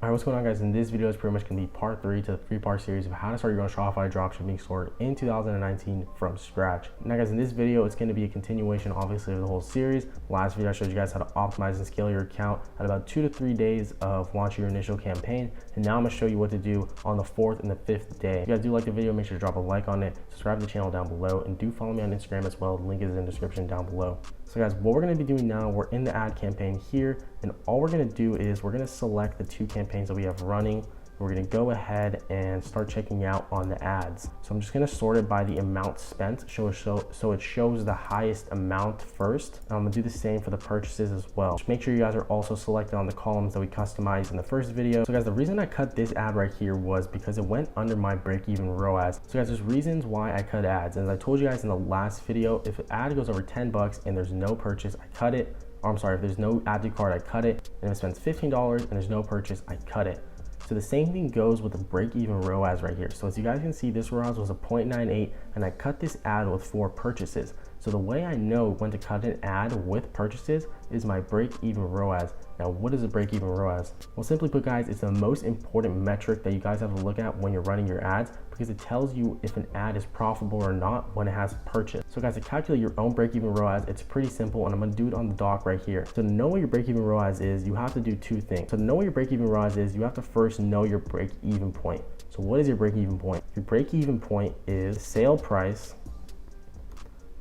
Alright, what's going on, guys? In this video is pretty much going to be part 3 to the 3-part series of how to start your own Shopify dropshipping store in 2019 from scratch. Now guys, in this video, it's going to be a continuation obviously of the whole series. Last video I showed you guys how to optimize and scale your account at about 2 to 3 days of launching your initial campaign. And now I'm going to show you what to do on the 4th and the 5th day. If you guys do like the video, make sure to drop a like on it, subscribe to the channel down below, and do follow me on Instagram as well. The link is in the description down below. So guys, what we're going to be doing now, we're in the ad campaign here, and all we're going to do is we're going to select the 2 campaigns that we have running. We're going to go ahead and start checking out on the ads. So I'm just going to sort it by the amount spent, so it shows the highest amount first. And I'm going to do the same for the purchases as well. Just make sure you guys are also selected on the columns that we customized in the first video. So guys, the reason I cut this ad right here was because it went under my break-even ROAS. So guys, there's reasons why I cut ads. As I told you guys in the last video, if an ad goes over 10 bucks and there's no purchase, I cut it. Or I'm sorry, if there's no add to cart, I cut it. And if it spends $15 and there's no purchase, I cut it. So the same thing goes with the break-even ROAS right here. So as you guys can see, this ROAS was a 0.98, and I cut this ad with 4 purchases. So the way I know when to cut an ad with purchases is my break-even ROAS. Now, what is a break-even ROAS? Well, simply put, guys, it's the most important metric that you guys have to look at when you're running your ads, because it tells you if an ad is profitable or not when it has purchase. So guys, to calculate your own break-even ROAS, it's pretty simple, and I'm gonna do it on the doc right here. So to know what your break-even ROAS is, you have to do 2 things. So to know what your break-even ROAS is, you have to first know your break-even point. So what is your break-even point? Your break-even point is sale price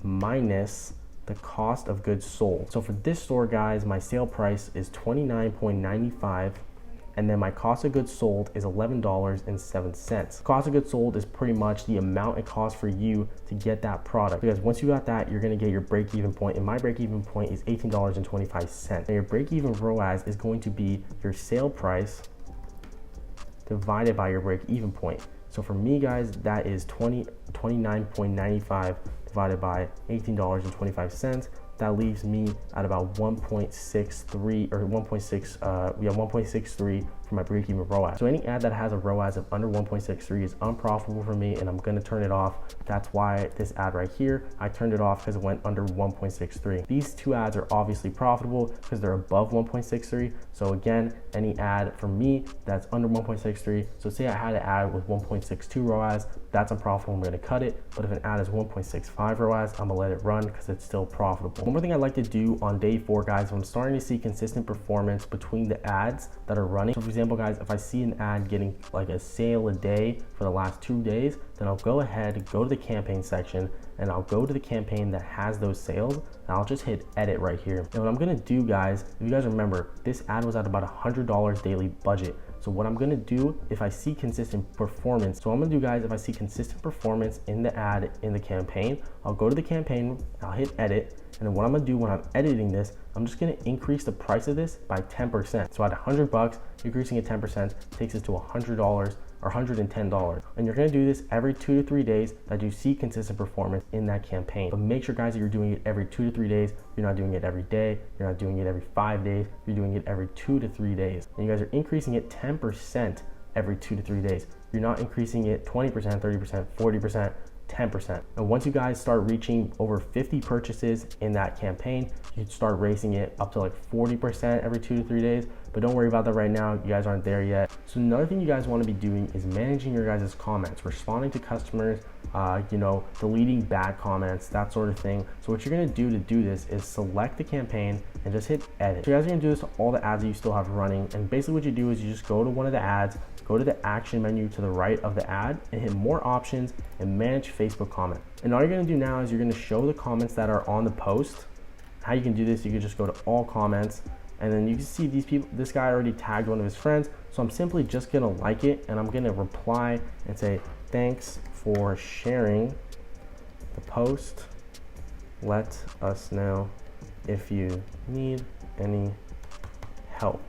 minus the cost of goods sold. So for this store, guys, my sale price is $29.95, and then my cost of goods sold is $11.07. Cost of goods sold is pretty much the amount it costs for you to get that product. Because once you got that, you're gonna get your break-even point, and my break-even point is $18.25. And your break-even ROAS is going to be your sale price divided by your break-even point. So for me, guys, that is $29.95 divided by $18.25. That leaves me at about 1.63 or 1.63 for my break-even ROAS. So any ad that has a ROAS of under 1.63 is unprofitable for me, and I'm gonna turn it off. That's why this ad right here, I turned it off because it went under 1.63. These 2 ads are obviously profitable because they're above 1.63. So again, any ad for me that's under 1.63, so say I had an ad with 1.62 ROAS, that's unprofitable, I'm gonna cut it. But if an ad is 1.65 ROAS, I'm gonna let it run because it's still profitable. One more thing I like to do on day 4, guys, if I'm starting to see consistent performance between the ads that are running. So for example, guys, if I see an ad getting like a sale a day for the last 2 days, then I'll go ahead and go to the campaign section, and I'll go to the campaign that has those sales, and I'll just hit edit right here. And what I'm gonna do, guys, if you guys remember, this ad was at about $100 daily budget. So what I'm gonna do if I see consistent performance, so I'm gonna do, guys, if I see consistent performance in the ad in the campaign, I'll go to the campaign, I'll hit edit, and then what I'm gonna do when I'm editing this, I'm just gonna increase the price of this by 10%. So at 100 bucks, increasing it 10% takes us to $100 or $110. And you're gonna do this every 2 to 3 days that you see consistent performance in that campaign. But make sure, guys, that you're doing it every 2 to 3 days. You're not doing it every day. You're not doing it every 5 days. You're doing it every 2 to 3 days. And you guys are increasing it 10% every 2 to 3 days. You're not increasing it 20%, 30%, 40%, 10%. And once you guys start reaching over 50 purchases in that campaign, you can start raising it up to like 40% every 2 to 3 days. But don't worry about that right now. You guys aren't there yet. So another thing you guys want to be doing is managing your guys' comments, responding to customers, deleting bad comments, that sort of thing. So what you're going to do this is select the campaign and just hit edit. So you guys are going to do this to all the ads that you still have running. And basically what you do is you just go to one of the ads, go to the action menu to the right of the ad, and hit more options and manage Facebook comment. And all you're going to do now is you're going to show the comments that are on the post. How you can do this, you can just go to all comments, and then you can see these people, this guy already tagged one of his friends. So I'm simply just gonna like it, and I'm gonna reply and say, thanks for sharing the post. Let us know if you need any help.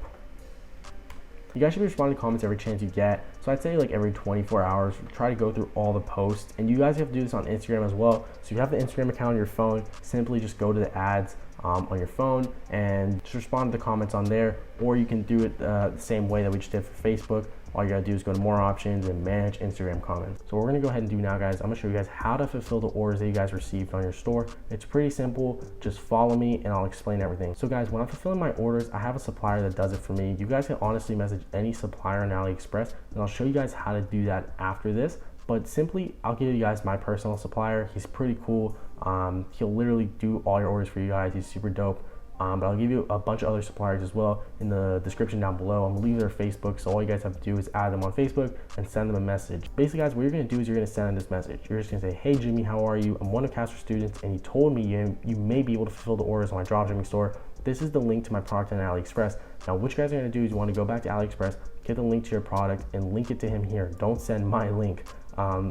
You guys should be responding to comments every chance you get. So I'd say like every 24 hours, try to go through all the posts. And you guys have to do this on Instagram as well. So you have the Instagram account on your phone, simply just go to the ads, on your phone and just respond to the comments on there, or you can do it the same way that we just did for Facebook. All you gotta do is go to more options and manage Instagram comments. So what we're gonna go ahead and do now, guys, I'm gonna show you guys how to fulfill the orders that you guys received on your store. It's pretty simple. Just follow me and I'll explain everything. So guys, when I'm fulfilling my orders, I have a supplier that does it for me. You guys can honestly message any supplier on AliExpress, and I'll show you guys how to do that after this. But simply, I'll give you guys my personal supplier. He's pretty cool. He'll literally do all your orders for you guys. He's super dope. But I'll give you a bunch of other suppliers as well in the description down below. I'm gonna leave their Facebook, so all you guys have to do is add them on Facebook and send them a message. Basically, guys, what you're gonna do is you're gonna send them this message. You're just gonna say, hey Jimmy, how are you? I'm one of Casper's students, and you told me you may be able to fulfill the orders on my dropshipping store. This is the link to my product on AliExpress. Now, what you guys are gonna do is you wanna go back to AliExpress, get the link to your product, and link it to him here. Don't send my link.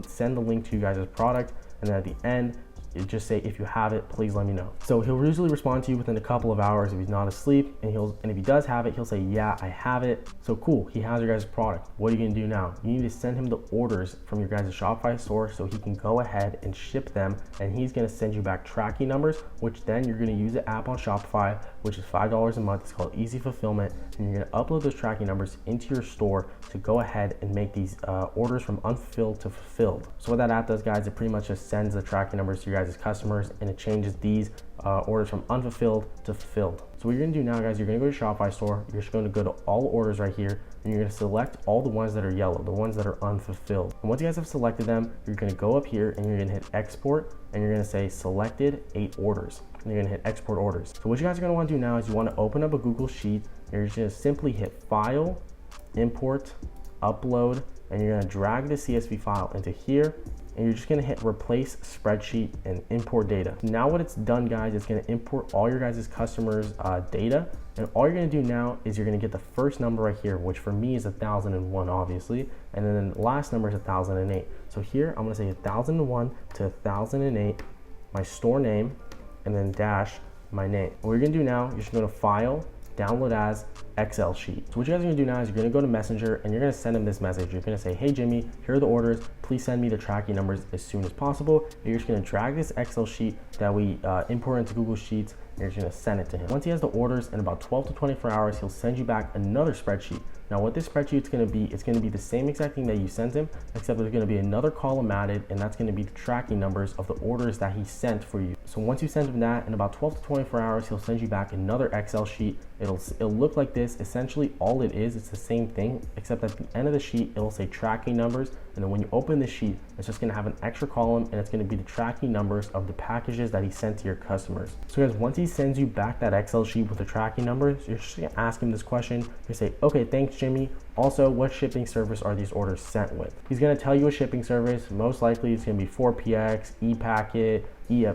Send the link to you guys' product, and then at the end, you just say, if you have it, please let me know. So he'll usually respond to you within a couple of hours if he's not asleep, and if he does have it, he'll say, yeah, I have it. So cool, he has your guys' product. What are you gonna do now? You need to send him the orders from your guys' Shopify store so he can go ahead and ship them, and he's gonna send you back tracking numbers, which then you're gonna use the app on Shopify, which is $5 a month. It's called Easy Fulfillment, and you're gonna upload those tracking numbers into your store to go ahead and make these orders from unfulfilled to fulfilled. So what that app does, guys, it pretty much just sends the tracking numbers to your guys' customers, and it changes these orders from unfulfilled to fulfilled. So what you're gonna do now, guys, you're gonna go to Shopify store, you're just gonna go to all orders right here, and you're gonna select all the ones that are yellow, the ones that are unfulfilled. And once you guys have selected them, you're gonna go up here and you're gonna hit export, and you're gonna say selected 8 orders, and you're gonna hit export orders. So what you guys are gonna wanna do now is you wanna open up a Google Sheet, and you're just gonna simply hit file, import, upload, and you're gonna drag the CSV file into here, and you're just gonna hit replace spreadsheet and import data. Now what it's done, guys, it's gonna import all your guys' customers' data, and all you're gonna do now is you're gonna get the first number right here, which for me is 1001, obviously, and then the last number is 1008. So here I'm gonna say 1001 to 1008, my store name, and then dash my name. What you're gonna do now, you're just gonna file, download as Excel sheet. So what you guys are gonna do now is you're gonna go to Messenger and you're gonna send him this message. You're gonna say, hey Jimmy, here are the orders. Please send me the tracking numbers as soon as possible. And you're just gonna drag this Excel sheet that we import into Google Sheets, and you're just gonna send it to him. Once he has the orders, in about 12 to 24 hours, he'll send you back another spreadsheet. Now what this spreadsheet's gonna be, it's gonna be the same exact thing that you sent him, except there's gonna be another column added, and that's gonna be the tracking numbers of the orders that he sent for you. So once you send him that, in about 12 to 24 hours, he'll send you back another Excel sheet. It'll look like this. Essentially all it is, it's the same thing, except at the end of the sheet, it'll say tracking numbers. And then when you open the sheet, it's just gonna have an extra column, and it's gonna be the tracking numbers of the packages that he sent to your customers. So guys, once he sends you back that Excel sheet with the tracking numbers, you're just gonna ask him this question. You say, okay, thanks Jimmy. Also, what shipping service are these orders sent with? He's gonna tell you a shipping service. Most likely it's gonna be 4PX, ePacket,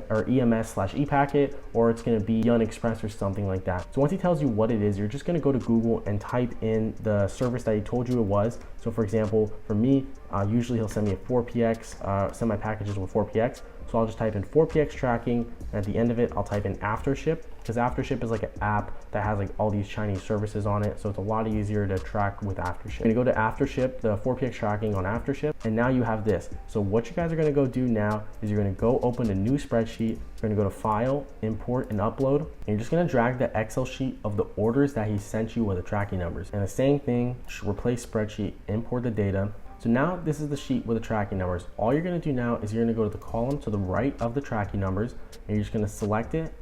or EMS/ePacket, or it's gonna be Yun Express or something like that. So once he tells you what it is, you're just gonna go to Google and type in the service that he told you it was. So for example, for me, usually he'll send me a 4PX, send my packages with 4PX. So I'll just type in 4PX tracking, and at the end of it, I'll type in AfterShip, because AfterShip is like an app that has like all these Chinese services on it. So it's a lot easier to track with AfterShip. You're gonna go to AfterShip, the 4PX tracking on AfterShip, and now you have this. So what you guys are gonna go do now is you're gonna go open a new spreadsheet. You're gonna go to File, Import, and Upload. And you're just gonna drag the Excel sheet of the orders that he sent you with the tracking numbers. And the same thing, replace spreadsheet, import the data. So now this is the sheet with the tracking numbers. All you're gonna do now is you're gonna go to the column to the right of the tracking numbers, and you're just gonna select it,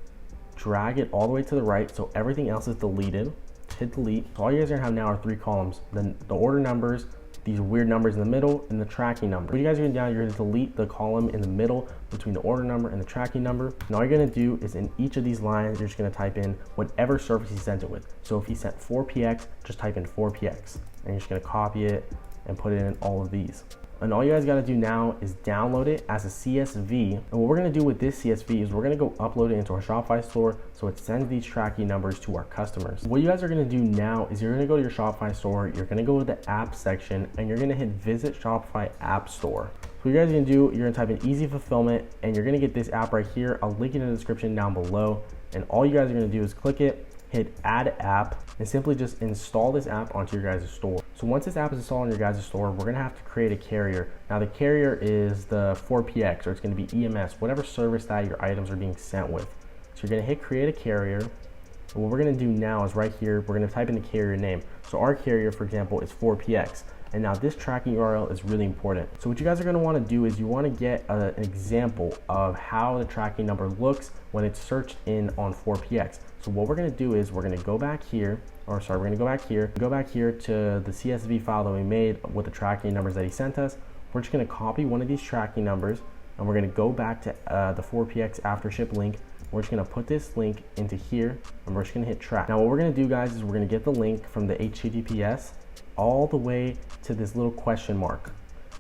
drag it all the way to the right so everything else is deleted, hit delete. So all you guys are gonna have now are 3 columns, then the order numbers, these weird numbers in the middle, and the tracking number. What you guys are gonna do now, you're gonna delete the column in the middle between the order number and the tracking number. And all you're gonna do is in each of these lines, you're just gonna type in whatever service he sent it with. So if he sent 4PX, just type in 4PX, and you're just gonna copy it and put it in all of these. And all you guys gotta do now is download it as a CSV. And what we're gonna do with this CSV is we're gonna go upload it into our Shopify store so it sends these tracking numbers to our customers. What you guys are gonna do now is you're gonna go to your Shopify store, you're gonna go to the app section, and you're gonna hit visit Shopify app store. So what you guys are gonna do, you're gonna type in Easy Fulfillment, and you're gonna get this app right here. I'll link it in the description down below. And all you guys are gonna do is click it, hit add app, and simply just install this app onto your guys' store. So once this app is installed on your guys' store, we're gonna have to create a carrier. Now the carrier is the 4PX, or it's gonna be EMS, whatever service that your items are being sent with. So you're gonna hit create a carrier. And what we're gonna do now is right here, we're gonna type in the carrier name. So our carrier, for example, is 4PX. And now this tracking URL is really important. So what you guys are gonna wanna do is you wanna get an example of how the tracking number looks when it's searched in on 4PX. So what we're gonna do is we're gonna go back here, go back here to the CSV file that we made with the tracking numbers that he sent us. We're just gonna copy one of these tracking numbers and we're gonna go back to the 4PX after ship link. We're just gonna put this link into here and we're just gonna hit track. Now what we're gonna do, guys, is we're gonna get the link from the HTTPS all the way to this little question mark.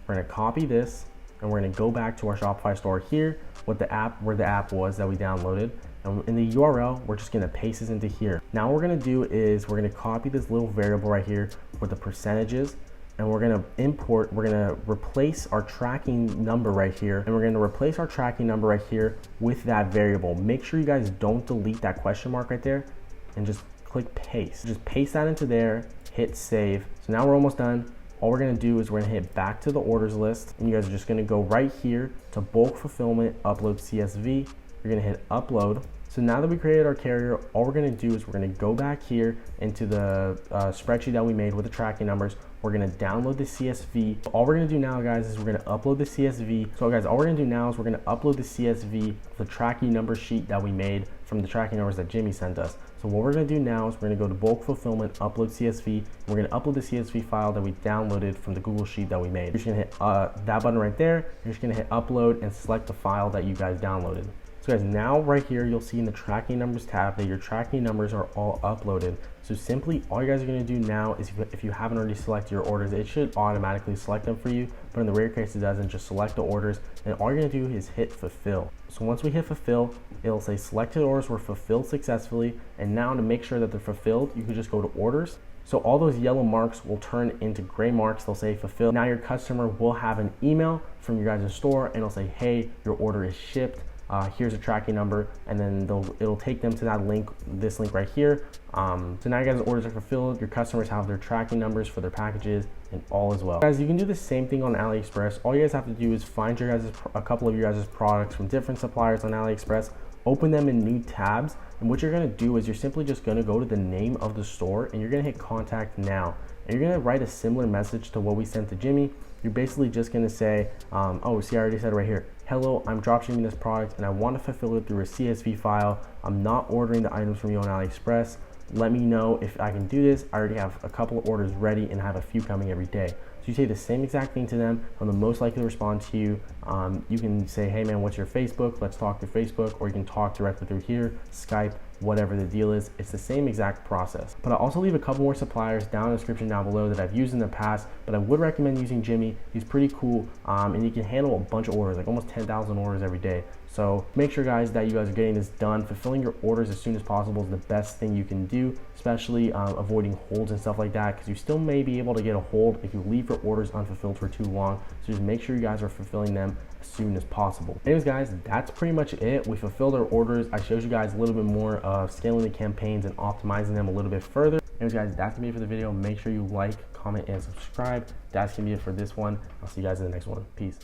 We're gonna copy this and we're gonna go back to our Shopify store here with the app, where the app was that we downloaded. And in the URL, we're just gonna paste this into here. Now what we're gonna do is we're gonna copy this little variable right here with the percentages, and we're gonna replace our tracking number right here, and we're gonna replace our tracking number right here with that variable. Make sure you guys don't delete that question mark right there and just click paste. Just paste that into there, hit save. So now we're almost done. All we're gonna do is we're gonna hit back to the orders list, and you guys are just gonna go right here to bulk fulfillment, upload CSV. You're gonna hit upload. So now that we created our carrier, all we're gonna do is we're gonna go back here into the spreadsheet that we made with the tracking numbers. We're gonna download the CSV. All we're gonna do now, guys, is we're gonna upload the CSV. So guys, all we're gonna do now is we're gonna upload the CSV, the tracking number sheet that we made from the tracking numbers that Jimmy sent us. So what we're gonna do now is we're gonna go to bulk fulfillment, upload CSV. We're gonna upload the CSV file that we downloaded from the Google Sheet that we made. You're just gonna hit that button right there. You're just gonna hit upload and select the file that you guys downloaded. So guys, now right here, you'll see in the tracking numbers tab that your tracking numbers are all uploaded. So simply, all you guys are gonna do now is if you haven't already selected your orders, it should automatically select them for you, but in the rare case it doesn't. Just select the orders, and all you're gonna do is hit fulfill. So once we hit fulfill, it'll say selected orders were fulfilled successfully, and now to make sure that they're fulfilled, you can just go to orders. So all those yellow marks will turn into gray marks. They'll say fulfilled. Now your customer will have an email from your guys' store, and it'll say, hey, your order is shipped. Here's a tracking number, and then it'll take them to that link, this link right here. So now you guys' orders are fulfilled. Your customers have their tracking numbers for their packages and all as well. Guys, you can do the same thing on AliExpress. All you guys have to do is find a couple of your guys' products from different suppliers on AliExpress, open them in new tabs, and what you're gonna do is you're simply just gonna go to the name of the store and you're gonna hit contact now. And you're gonna write a similar message to what we sent to Jimmy. You're basically just gonna say, oh, see, I already said it right here. Hello, I'm dropshipping this product and I want to fulfill it through a CSV file. I'm not ordering the items from you on AliExpress. Let me know if I can do this. I already have a couple of orders ready and I have a few coming every day. So you say the same exact thing to them. They'll most likely respond to you. You can say, hey man, what's your Facebook? Let's talk through Facebook, or you can talk directly through here, Skype, whatever the deal is. It's the same exact process. But I'll also leave a couple more suppliers down in the description down below that I've used in the past, but I would recommend using Jimmy. He's pretty cool, and he can handle a bunch of orders, like almost 10,000 orders every day. So make sure, guys, that you guys are getting this done. Fulfilling your orders as soon as possible is the best thing you can do, especially avoiding holds and stuff like that, because you still may be able to get a hold if you leave your orders unfulfilled for too long. So just make sure you guys are fulfilling them as soon as possible. Anyways, guys, that's pretty much it. We fulfilled our orders. I showed you guys a little bit more of scaling the campaigns and optimizing them a little bit further. Anyways, guys, that's gonna be it for the video. Make sure you like, comment, and subscribe. That's gonna be it for this one. I'll see you guys in the next one. Peace.